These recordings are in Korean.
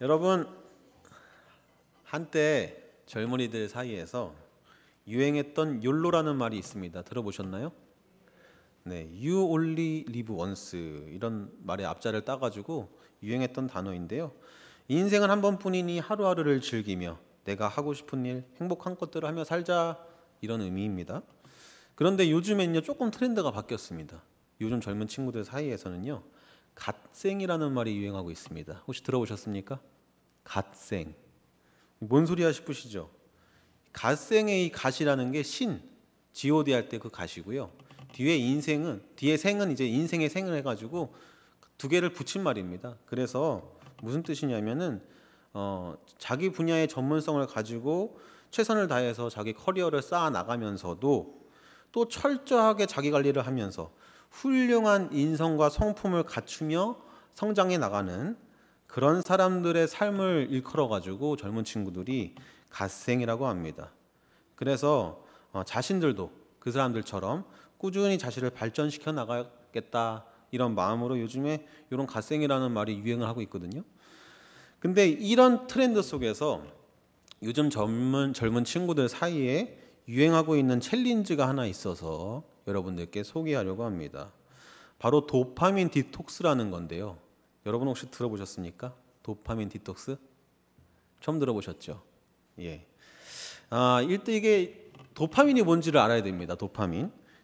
여러분, 한때 젊은이들 사이에서 유행했던 욜로라는 말이 있습니다. 들어보셨나요? 네, You only live once 이런 말의 앞자를 따가지고 유행했던 단어인데요. 인생은 한 번뿐이니 하루하루를 즐기며 내가 하고 싶은 일, 행복한 것들을 하며 살자 이런 의미입니다. 그런데 요즘엔요 조금 트렌드가 바뀌었습니다. 요즘 젊은 친구들 사이에서는요 갓생이라는 말이 유행하고 있습니다. 혹시 들어보셨습니까? 갓생. 뭔 소리야 싶으시죠? 갓생의 이 갓이라는 게 신, G.O.D 할 때 그 갓이고요. 뒤에 생은 이제 인생의 생을 해가지고 두 개를 붙인 말입니다. 그래서 무슨 뜻이냐면은 자기 분야의 전문성을 가지고 최선을 다해서 자기 커리어를 쌓아 나가면서도 또 철저하게 자기 관리를 하면서 훌륭한 인성과 성품을 갖추며 성장해 나가는 그런 사람들의 삶을 일컬어 가지고 젊은 친구들이 갓생이라고 합니다. 그래서 자신들도 그 사람들처럼 꾸준히 자신을 발전시켜 나가겠다 이런 마음으로 요즘에 이런 갓생이라는 말이 유행을 하고 있거든요. 근데 이런 트렌드 속에서 요즘 젊은 친구들 사이에 유행하고 있는 챌린지가 하나 있어서 여러분들께 소개하려고 합니다. 바로 도파민 디톡스라는 건데요. 여러분 혹시 들어보셨습니까? 도파민 디톡스? 처음 들어보셨죠? 예. 일단 이게 도파민이 뭔지를 알아야 됩니다.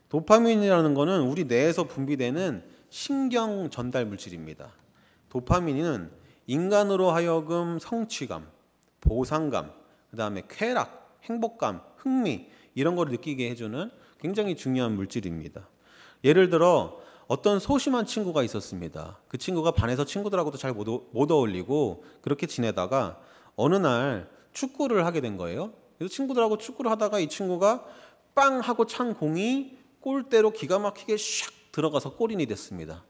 도파민이라는 거는 우리 뇌에서 분비되는 신경 전달 물질입니다. 도파민은 인간으로 하여금 성취감, 보상감, 그다음에 쾌락, 행복감, 흥미 이런 걸 느끼게 해주는 굉장히 중요한 물질입니다. 예를 들어 어떤 소심한 친구가 있었습니다. 그 친구가 반에서 친구들하고도 잘 못 어울리고 그렇게 지내다가 어느 날 축구를 하게 된 거예요. 그래서 친구들하고 축구를 하다가 이 친구가 빵 하고 찬 공이 골대로 기가 막히게 샥 들어가서 골인이 됐습니다.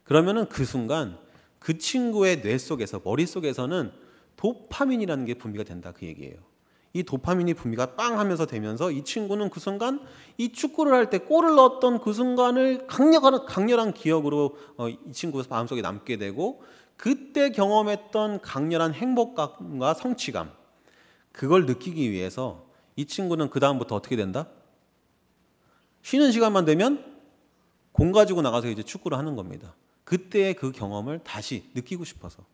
그러면은 그 순간 그 친구의 뇌 속에서 머릿속에서는 도파민이라는 게 분비가 된다 그 얘기예요. 이 도파민이 분비가 빵 하면서 되면서 이 친구는 그 순간 이 축구를 할 때 골을 넣었던 그 순간을 강렬한 기억으로 이 친구 마음속에 남게 되고 그때 경험했던 강렬한 행복감과 성취감 그걸 느끼기 위해서 이 친구는 그 다음부터 어떻게 된다? 쉬는 시간만 되면 공 가지고 나가서 이제 축구를 하는 겁니다. 그때의 그 경험을 다시 느끼고 싶어서.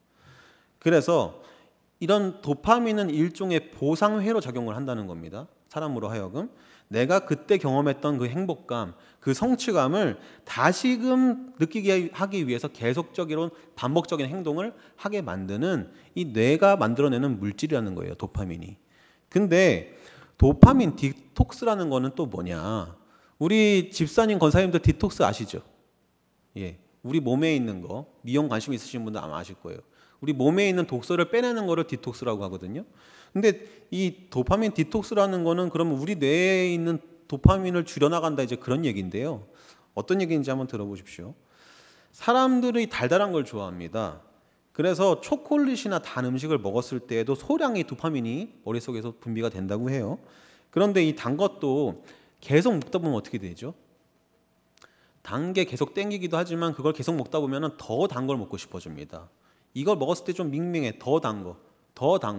그래서 이런 도파민은 일종의 보상회로 작용을 한다는 겁니다. 사람으로 하여금 내가 그때 경험했던 그 행복감, 그 성취감을 다시금 느끼게 하기 위해서 계속적으로 반복적인 행동을 하게 만드는 이 뇌가 만들어내는 물질이라는 거예요. 도파민이. 근데 도파민 디톡스라는 거는 또 뭐냐? 우리 집사님 권사님들 디톡스 아시죠? 예, 우리 몸에 있는 거 미용 관심 있으신 분들 아마 아실 거예요. 우리 몸에 있는 독소를 빼내는 거를 디톡스라고 하거든요. 근데 이 도파민 디톡스라는 거는 그러면 우리 뇌에 있는 도파민을 줄여나간다 이제 그런 얘기인데요. 어떤 얘기인지 한번 들어보십시오. 사람들이 달달한 걸 좋아합니다. 그래서 초콜릿이나 단 음식을 먹었을 때에도 소량의 도파민이 머릿속에서 분비가 된다고 해요. 그런데 이 단 것도 계속 먹다 보면 어떻게 되죠? 단 게 계속 땡기기도 하지만 그걸 계속 먹다 보면 더 단 걸 먹고 싶어집니다. 이걸 먹었을 때 좀 밍밍해. 더 단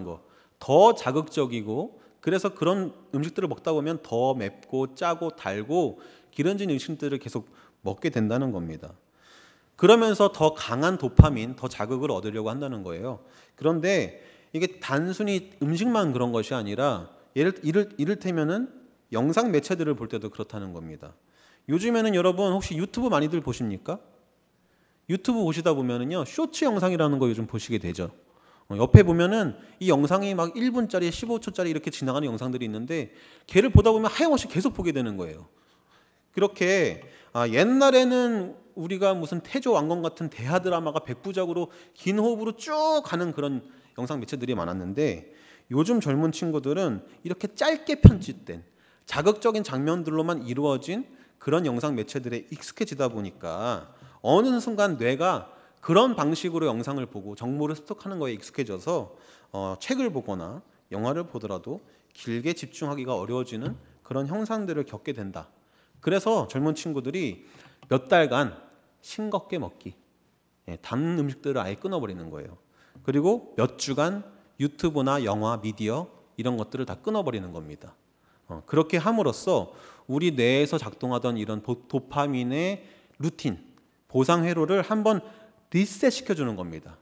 거, 더 자극적이고 그래서 그런 음식들을 먹다 보면 더 맵고 짜고 달고 기름진 음식들을 계속 먹게 된다는 겁니다. 그러면서 더 강한 도파민, 더 자극을 얻으려고 한다는 거예요. 그런데 이게 단순히 음식만 그런 것이 아니라 이를테면은 영상 매체들을 볼 때도 그렇다는 겁니다. 요즘에는 여러분 혹시 유튜브 많이들 보십니까? 유튜브 보시다 보면은요 쇼츠 영상이라는 거 요즘 보시게 되죠. 옆에 보면은 이 영상이 막 1분짜리, 15초짜리 이렇게 지나가는 영상들이 있는데 걔를 보다 보면 하염없이 계속 보게 되는 거예요. 그렇게 옛날에는 우리가 무슨 태조 왕건 같은 대하 드라마가 백부작으로 긴 호흡으로 쭉 가는 그런 영상 매체들이 많았는데 요즘 젊은 친구들은 이렇게 짧게 편집된 자극적인 장면들로만 이루어진 그런 영상 매체들에 익숙해지다 보니까 어느 순간 뇌가 그런 방식으로 영상을 보고 정보를 습득하는 거에 익숙해져서 책을 보거나 영화를 보더라도 길게 집중하기가 어려워지는 그런 형상들을 겪게 된다. 그래서 젊은 친구들이 몇 달간 싱겁게 먹기, 단 음식들을 아예 끊어버리는 거예요. 그리고 몇 주간 유튜브나 영화, 미디어 이런 것들을 다 끊어버리는 겁니다. 그렇게 함으로써 우리 뇌에서 작동하던 이런 도파민의 루틴, 보상 회로를 한번 리셋 시켜주는 겁니다.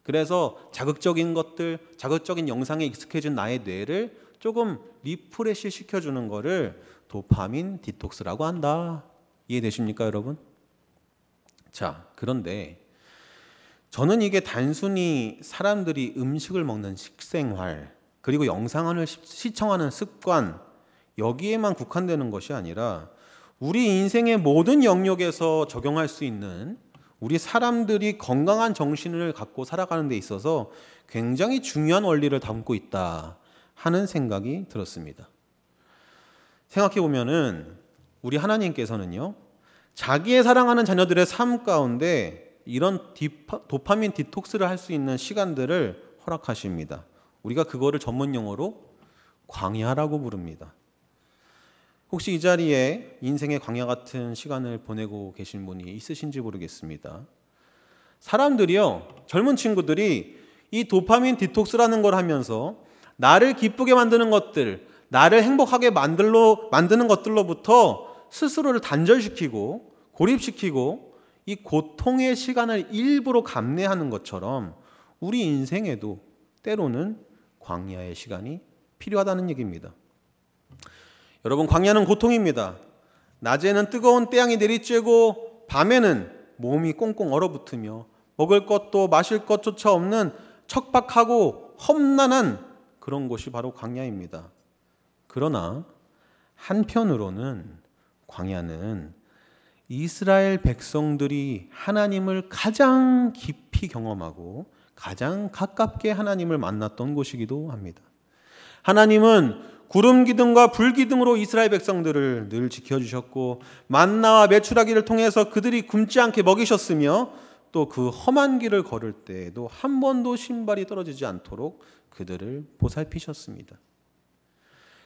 그래서 자극적인 것들, 자극적인 영상에 익숙해진 나의 뇌를 조금 리프레시 시켜주는 거를 도파민 디톡스라고 한다. 이해되십니까, 여러분? 자, 그런데 저는 이게 단순히 사람들이 음식을 먹는 식생활, 그리고 영상을 시청하는 습관, 여기에만 국한되는 것이 아니라 우리 인생의 모든 영역에서 적용할 수 있는, 우리 사람들이 건강한 정신을 갖고 살아가는 데 있어서 굉장히 중요한 원리를 담고 있다 하는 생각이 들었습니다. 생각해 보면은 우리 하나님께서는요, 자기의 사랑하는 자녀들의 삶 가운데 이런 도파민 디톡스를 할 수 있는 시간들을 허락하십니다. 우리가 그거를 전문 용어로 광야라고 부릅니다. 혹시 이 자리에 인생의 광야 같은 시간을 보내고 계신 분이 있으신지 모르겠습니다. 사람들이요, 젊은 친구들이 이 도파민 디톡스라는 걸 하면서 나를 기쁘게 만드는 것들, 나를 행복하게 만드는 것들로부터 스스로를 단절시키고 고립시키고 이 고통의 시간을 일부러 감내하는 것처럼 우리 인생에도 때로는 광야의 시간이 필요하다는 얘기입니다. 여러분, 광야는 고통입니다. 낮에는 뜨거운 태양이 내리쬐고 밤에는 몸이 꽁꽁 얼어붙으며 먹을 것도 마실 것조차 없는 척박하고 험난한 그런 곳이 바로 광야입니다. 그러나 한편으로는 광야는 이스라엘 백성들이 하나님을 가장 깊이 경험하고 가장 가깝게 하나님을 만났던 곳이기도 합니다. 하나님은 구름 기둥과 불 기둥으로 이스라엘 백성들을 늘 지켜주셨고 만나와 메추라기를 통해서 그들이 굶지 않게 먹이셨으며 또 그 험한 길을 걸을 때에도 한 번도 신발이 떨어지지 않도록 그들을 보살피셨습니다.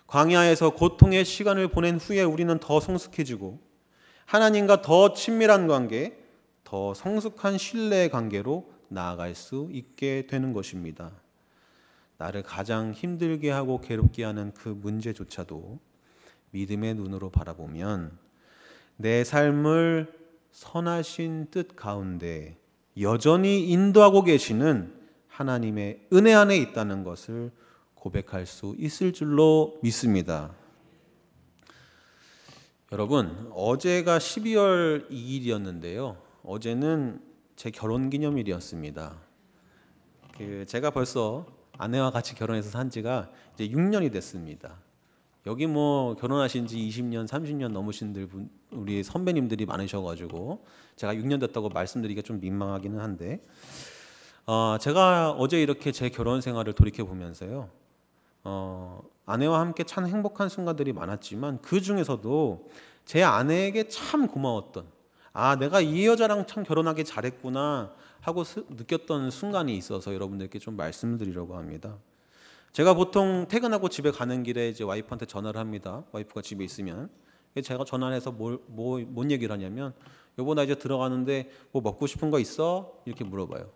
광야에서 고통의 시간을 보낸 후에 우리는 더 성숙해지고 하나님과 더 친밀한 관계, 더 성숙한 신뢰의 관계로 나아갈 수 있게 되는 것입니다. 나를 가장 힘들게 하고 괴롭게 하는 그 문제조차도 믿음의 눈으로 바라보면 내 삶을 선하신 뜻 가운데 여전히 인도하고 계시는 하나님의 은혜 안에 있다는 것을 고백할 수 있을 줄로 믿습니다. 여러분, 어제가 12월 2일이었는데요. 어제는 제 결혼기념일이었습니다. 제가 벌써 아내와 같이 결혼해서 산 지가 이제 6년이 됐습니다. 여기 뭐 결혼하신 지 20년, 30년 넘으신 우리 선배님들이 많으셔가지고 제가 6년 됐다고 말씀드리기가 좀 민망하기는 한데 제가 어제 이렇게 제 결혼 생활을 돌이켜 보면서요, 아내와 함께 참 행복한 순간들이 많았지만 그 중에서도 제 아내에게 참 고마웠던, 내가 이 여자랑 참 결혼하기 잘했구나 하고 느꼈던 순간이 있어서 여러분들께 좀 말씀을 드리려고 합니다. 제가 보통 퇴근하고 집에 가는 길에 이제 와이프한테 전화를 합니다. 와이프가 집에 있으면 제가 전화를 해서 뭔 얘기를 하냐면, 여보 나 이제 들어가는데 뭐 먹고 싶은 거 있어? 이렇게 물어봐요.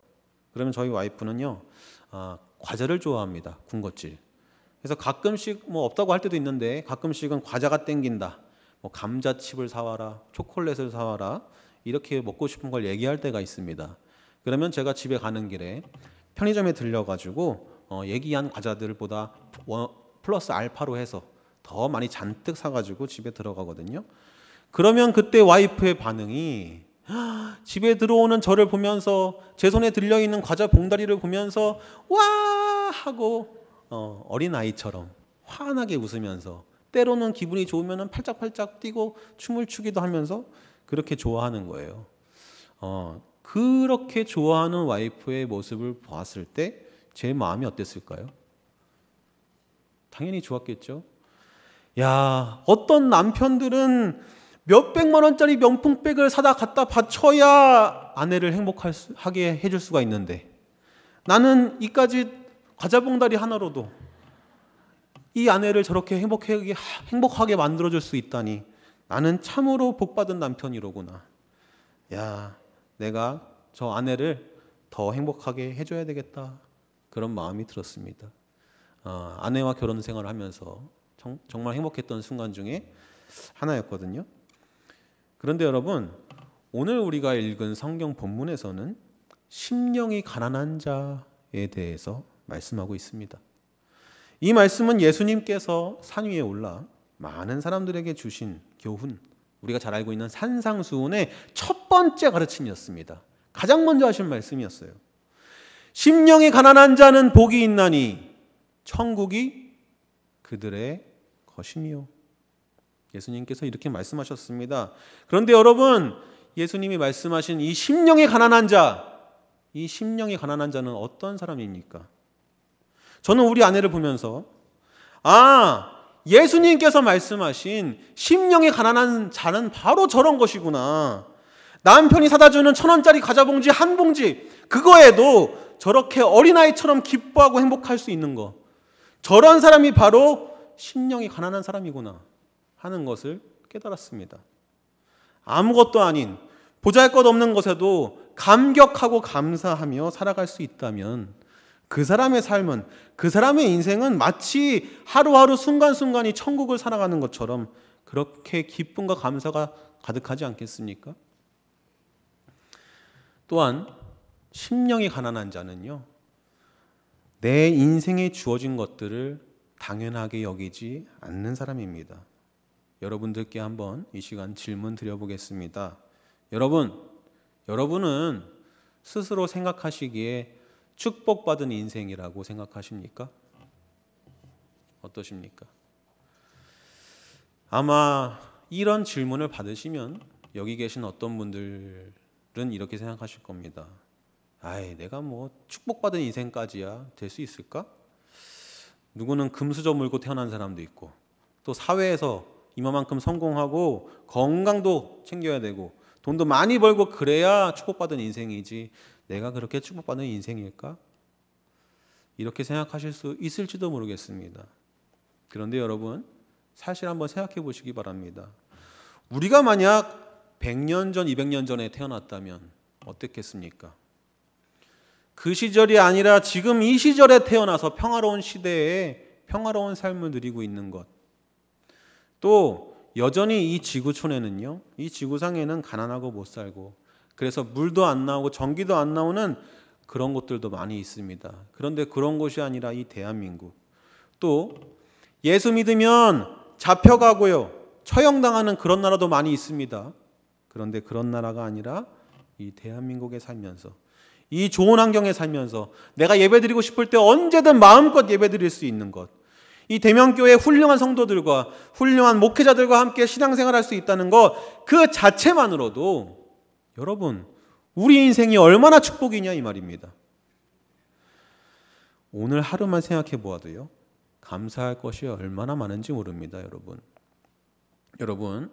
그러면 저희 와이프는요, 과자를 좋아합니다. 군것질. 그래서 가끔씩 뭐 없다고 할 때도 있는데 가끔씩은 과자가 땡긴다, 뭐 감자칩을 사와라, 초콜릿을 사와라, 이렇게 먹고 싶은 걸 얘기할 때가 있습니다. 그러면 제가 집에 가는 길에 편의점에 들려가지고 얘기한 과자들보다 플러스 알파로 해서 더 많이 잔뜩 사가지고 집에 들어가거든요. 그러면 그때 와이프의 반응이, 집에 들어오는 저를 보면서 제 손에 들려있는 과자 봉다리를 보면서 와 하고 어린아이처럼 환하게 웃으면서, 때로는 기분이 좋으면 팔짝팔짝 뛰고 춤을 추기도 하면서 그렇게 좋아하는 거예요. 그렇게 좋아하는 와이프의 모습을 보았을 때 제 마음이 어땠을까요? 당연히 좋았겠죠. 야, 어떤 남편들은 몇백만 원짜리 명품백을 사다 갖다 바쳐야 아내를 행복하게 해줄 수가 있는데, 나는 이까지 과자 봉다리 하나로도 이 아내를 저렇게 행복하게 만들어줄 수 있다니 나는 참으로 복받은 남편이로구나. 야, 내가 저 아내를 더 행복하게 해줘야 되겠다. 그런 마음이 들었습니다. 아내와 결혼 생활을 하면서 정말 행복했던 순간 중에 하나였거든요. 그런데 여러분, 오늘 우리가 읽은 성경 본문에서는 심령이 가난한 자에 대해서 말씀하고 있습니다. 이 말씀은 예수님께서 산 위에 올라 많은 사람들에게 주신 교훈, 우리가 잘 알고 있는 산상수훈의 첫 번째 가르침이었습니다. 가장 먼저 하신 말씀이었어요. 심령이 가난한 자는 복이 있나니 천국이 그들의 것이니요. 예수님께서 이렇게 말씀하셨습니다. 그런데 여러분, 예수님이 말씀하신 이 심령이 가난한 자, 이 심령이 가난한 자는 어떤 사람입니까? 저는 우리 아내를 보면서 예수님께서 말씀하신 심령이 가난한 자는 바로 저런 것이구나. 남편이 사다주는 1,000원짜리 과자봉지 한 봉지, 그거에도 저렇게 어린아이처럼 기뻐하고 행복할 수 있는 거, 저런 사람이 바로 심령이 가난한 사람이구나 하는 것을 깨달았습니다. 아무것도 아닌 보잘것없는 것에도 감격하고 감사하며 살아갈 수 있다면 그 사람의 삶은, 그 사람의 인생은 마치 하루하루 순간순간이 천국을 살아가는 것처럼 그렇게 기쁨과 감사가 가득하지 않겠습니까? 또한 심령이 가난한 자는요, 내 인생에 주어진 것들을 당연하게 여기지 않는 사람입니다. 여러분들께 한번 이 시간 질문 드려보겠습니다. 여러분은 스스로 생각하시기에 축복받은 인생이라고 생각하십니까? 어떠십니까? 아마 이런 질문을 받으시면 여기 계신 어떤 분들은 이렇게 생각하실 겁니다. 내가 뭐 축복받은 인생까지야 될 수 있을까? 누구는 금수저 물고 태어난 사람도 있고, 또 사회에서 이만큼 성공하고 건강도 챙겨야 되고 돈도 많이 벌고 그래야 축복받은 인생이지, 내가 그렇게 축복받은 인생일까? 이렇게 생각하실 수 있을지도 모르겠습니다. 그런데 여러분, 사실 한번 생각해 보시기 바랍니다. 우리가 만약 100년 전, 200년 전에 태어났다면 어땠겠습니까? 그 시절이 아니라 지금 이 시절에 태어나서 평화로운 시대에 평화로운 삶을 누리고 있는 것, 또 여전히 이 지구촌에는요, 이 지구상에는 가난하고 못 살고, 그래서 물도 안 나오고 전기도 안 나오는 그런 곳들도 많이 있습니다. 그런데 그런 곳이 아니라 이 대한민국, 또 예수 믿으면 잡혀가고요, 처형당하는 그런 나라도 많이 있습니다. 그런데 그런 나라가 아니라 이 대한민국에 살면서, 이 좋은 환경에 살면서 내가 예배드리고 싶을 때 언제든 마음껏 예배드릴 수 있는 것, 이 대명교회 훌륭한 성도들과 훌륭한 목회자들과 함께 신앙생활할 수 있다는 것, 그 자체만으로도 여러분, 우리 인생이 얼마나 축복이냐 이 말입니다. 오늘 하루만 생각해 보아도요, 감사할 것이 얼마나 많은지 모릅니다. 여러분,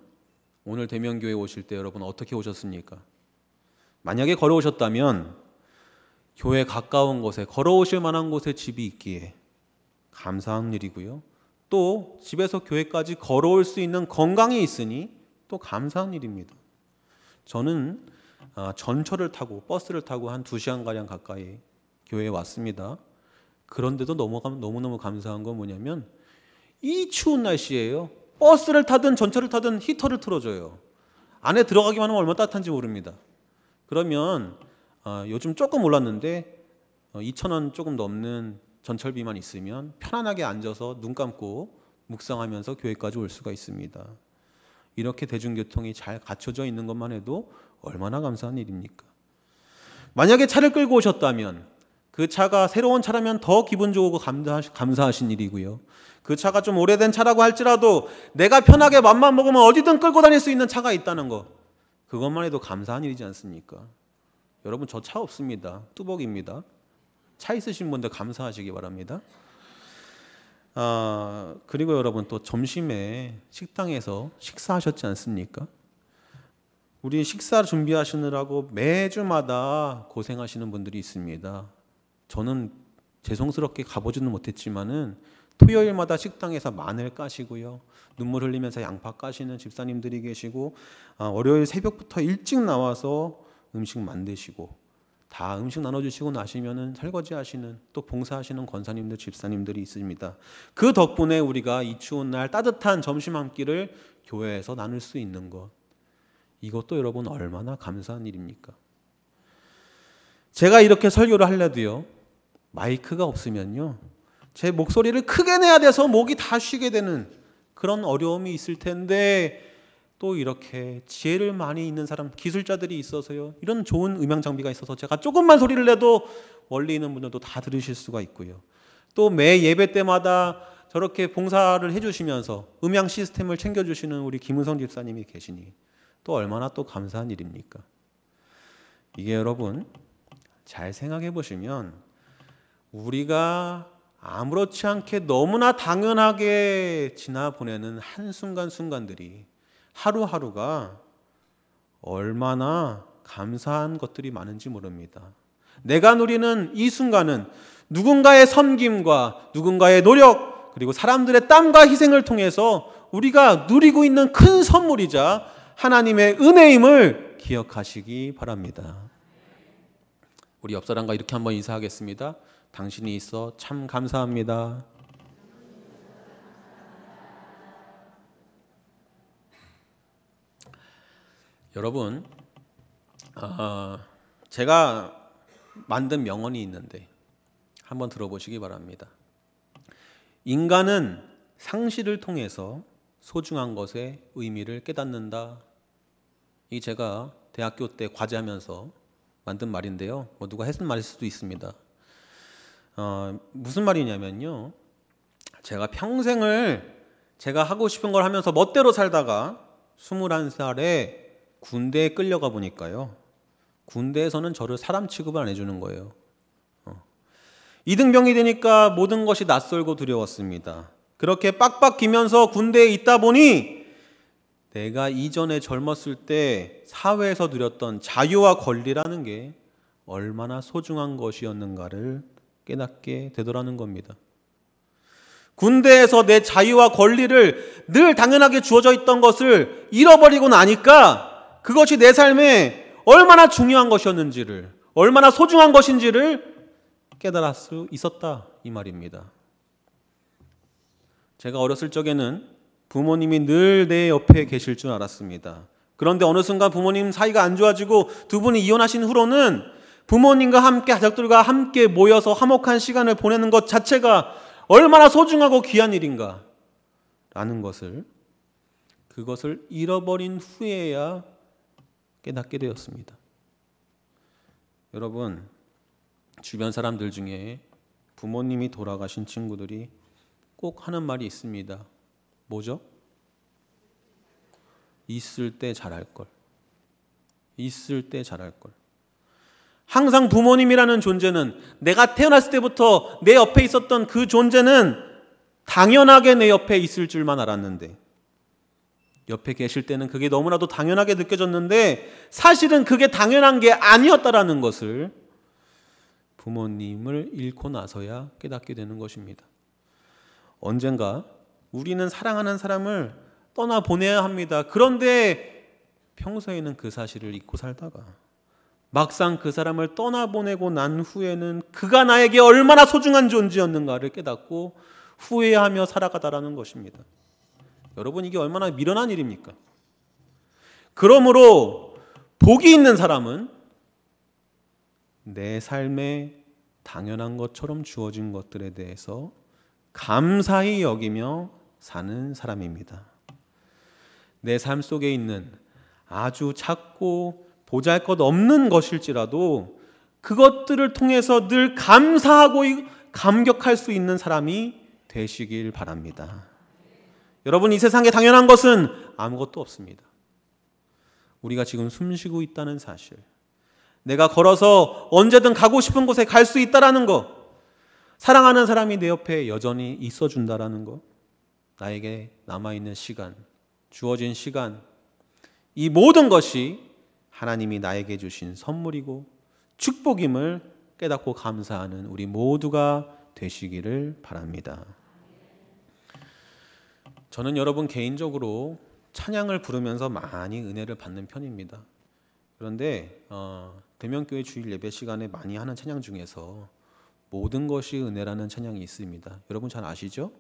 오늘 대명교회 오실 때 여러분 어떻게 오셨습니까? 만약에 걸어오셨다면 교회 가까운 곳에, 걸어오실 만한 곳에 집이 있기에 감사한 일이고요, 또 집에서 교회까지 걸어올 수 있는 건강이 있으니 또 감사한 일입니다. 저는 전철을 타고, 버스를 타고 한 2시간가량 가까이 교회에 왔습니다. 그런데도 너무너무 감사한 건 뭐냐면, 이 추운 날씨에요, 버스를 타든 전철을 타든 히터를 틀어줘요. 안에 들어가기만 하면 얼마나 따뜻한지 모릅니다. 그러면 요즘 조금 올랐는데 2,000원 조금 넘는 전철비만 있으면 편안하게 앉아서 눈 감고 묵상하면서 교회까지 올 수가 있습니다. 이렇게 대중교통이 잘 갖춰져 있는 것만 해도 얼마나 감사한 일입니까? 만약에 차를 끌고 오셨다면, 그 차가 새로운 차라면 더 기분 좋고 감사하신 일이고요, 그 차가 좀 오래된 차라고 할지라도 내가 편하게 맘만 먹으면 어디든 끌고 다닐 수 있는 차가 있다는 거, 그것만 해도 감사한 일이지 않습니까? 여러분, 저 차 없습니다. 뚜벅입니다. 차 있으신 분들 감사하시기 바랍니다. 그리고 여러분, 또 점심에 식당에서 식사하셨지 않습니까? 우리 식사 준비하시느라고 매주마다 고생하시는 분들이 있습니다. 저는 죄송스럽게 가보지는 못했지만은 토요일마다 식당에서 마늘 까시고요, 눈물 흘리면서 양파 까시는 집사님들이 계시고, 월요일 새벽부터 일찍 나와서 음식 만드시고, 다 음식 나눠주시고 나시면은 설거지 하시는, 또 봉사하시는 권사님들, 집사님들이 있습니다. 그 덕분에 우리가 이 추운 날 따뜻한 점심 한 끼를 교회에서 나눌 수 있는 것, 이것도 여러분 얼마나 감사한 일입니까? 제가 이렇게 설교를 하려도요, 마이크가 없으면요, 제 목소리를 크게 내야 돼서 목이 다 쉬게 되는 그런 어려움이 있을 텐데, 또 이렇게 지혜를 많이 있는 사람, 기술자들이 있어서요, 이런 좋은 음향 장비가 있어서 제가 조금만 소리를 내도 멀리 있는 분들도 다 들으실 수가 있고요. 또 매 예배 때마다 저렇게 봉사를 해주시면서 음향 시스템을 챙겨주시는 우리 김은성 집사님이 계시니 또 얼마나 또 감사한 일입니까? 이게 여러분 잘 생각해 보시면 우리가 아무렇지 않게 너무나 당연하게 지나보내는 한순간순간들이, 하루하루가 얼마나 감사한 것들이 많은지 모릅니다. 내가 누리는 이 순간은 누군가의 섬김과 누군가의 노력, 그리고 사람들의 땀과 희생을 통해서 우리가 누리고 있는 큰 선물이자 하나님의 은혜임을 기억하시기 바랍니다. 우리 옆 사람과 이렇게 한번 인사하겠습니다. 당신이 있어 참 감사합니다. 여러분, 제가 만든 명언이 있는데 한번 들어보시기 바랍니다. 인간은 상실을 통해서 소중한 것의 의미를 깨닫는다. 이 제가 대학교 때 과제하면서 만든 말인데요. 누가 했은 말일 수도 있습니다. 무슨 말이냐면요, 제가 평생을 제가 하고 싶은 걸 하면서 멋대로 살다가 21살에 군대에 끌려가 보니까요, 군대에서는 저를 사람 취급을 안 해주는 거예요. 이등병이 되니까 모든 것이 낯설고 두려웠습니다. 그렇게 빡빡 기면서 군대에 있다 보니 내가 이전에 젊었을 때 사회에서 누렸던 자유와 권리라는 게 얼마나 소중한 것이었는가를 깨닫게 되더라는 겁니다. 군대에서 내 자유와 권리를 늘 당연하게 주어져 있던 것을 잃어버리고 나니까 그것이 내 삶에 얼마나 중요한 것이었는지를, 얼마나 소중한 것인지를 깨달을 수 있었다, 이 말입니다. 제가 어렸을 적에는 부모님이 늘 내 옆에 계실 줄 알았습니다. 그런데 어느 순간 부모님 사이가 안 좋아지고 두 분이 이혼하신 후로는 부모님과 함께, 가족들과 함께 모여서 화목한 시간을 보내는 것 자체가 얼마나 소중하고 귀한 일인가 라는 것을, 그것을 잃어버린 후에야 깨닫게 되었습니다. 여러분, 주변 사람들 중에 부모님이 돌아가신 친구들이 꼭 하는 말이 있습니다. 뭐죠? 있을 때 잘할 걸. 있을 때 잘할 걸. 항상 부모님이라는 존재는, 내가 태어났을 때부터 내 옆에 있었던 그 존재는 당연하게 내 옆에 있을 줄만 알았는데, 옆에 계실 때는 그게 너무나도 당연하게 느껴졌는데 사실은 그게 당연한 게 아니었다라는 것을 부모님을 잃고 나서야 깨닫게 되는 것입니다. 언젠가 우리는 사랑하는 사람을 떠나보내야 합니다. 그런데 평소에는 그 사실을 잊고 살다가 막상 그 사람을 떠나보내고 난 후에는 그가 나에게 얼마나 소중한 존재였는가를 깨닫고 후회하며 살아가다라는 것입니다. 여러분, 이게 얼마나 미련한 일입니까? 그러므로 복이 있는 사람은 내 삶에 당연한 것처럼 주어진 것들에 대해서 감사히 여기며 사는 사람입니다. 내 삶 속에 있는 아주 작고 보잘것없는 것일지라도 그것들을 통해서 늘 감사하고 감격할 수 있는 사람이 되시길 바랍니다. 여러분, 이 세상에 당연한 것은 아무것도 없습니다. 우리가 지금 숨쉬고 있다는 사실, 내가 걸어서 언제든 가고 싶은 곳에 갈 수 있다라는 것, 사랑하는 사람이 내 옆에 여전히 있어준다라는 것, 나에게 남아있는 시간, 주어진 시간, 이 모든 것이 하나님이 나에게 주신 선물이고 축복임을 깨닫고 감사하는 우리 모두가 되시기를 바랍니다. 저는 여러분 개인적으로 찬양을 부르면서 많이 은혜를 받는 편입니다. 그런데 대명교회 주일 예배 시간에 많이 하는 찬양 중에서 모든 것이 은혜라는 찬양이 있습니다. 여러분 잘 아시죠?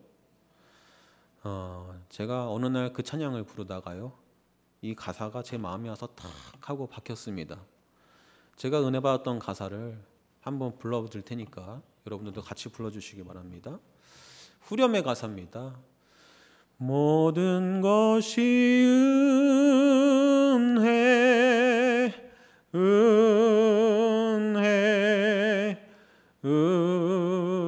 제가 어느 날 그 찬양을 부르다가요, 이 가사가 제 마음에 와서 탁 하고 박혔습니다. 제가 은혜 받았던 가사를 한번 불러드릴 테니까 여러분들도 같이 불러주시기 바랍니다. 후렴의 가사입니다. 모든 것이 은혜, 은혜, 은혜,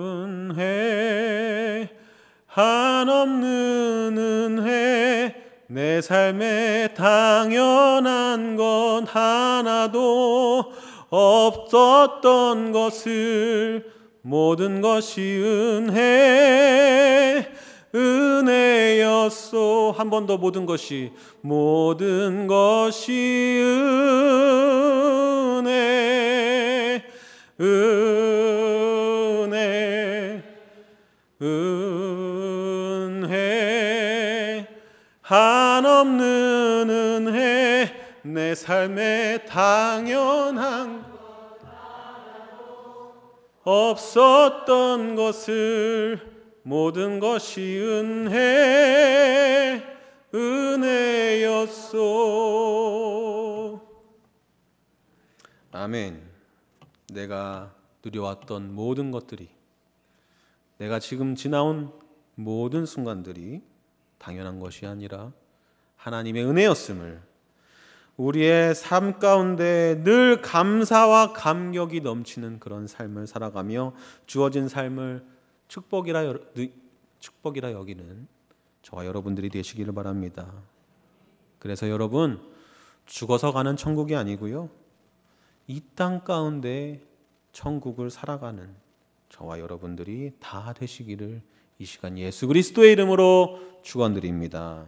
한없는 은혜, 내 삶에 당연한 건 하나도 없었던 것을, 모든 것이 은혜, 은혜였소. 한 번 더. 모든 것이 은혜, 은혜, 은혜, 한없는 은혜, 내 삶에 당연한 없었던 것을, 모든 것이 은혜, 은혜였소. 아멘. 내가 누려왔던 모든 것들이, 내가 지금 지나온 모든 순간들이 당연한 것이 아니라 하나님의 은혜였음을, 우리의 삶 가운데 늘 감사와 감격이 넘치는 그런 삶을 살아가며 주어진 삶을 축복이라 여기는 저와 여러분들이 되시기를 바랍니다. 그래서 여러분, 죽어서 가는 천국이 아니고요, 이 땅 가운데 천국을 살아가는 저와 여러분들이 다 되시기를 이 시간 예수 그리스도의 이름으로 축원드립니다.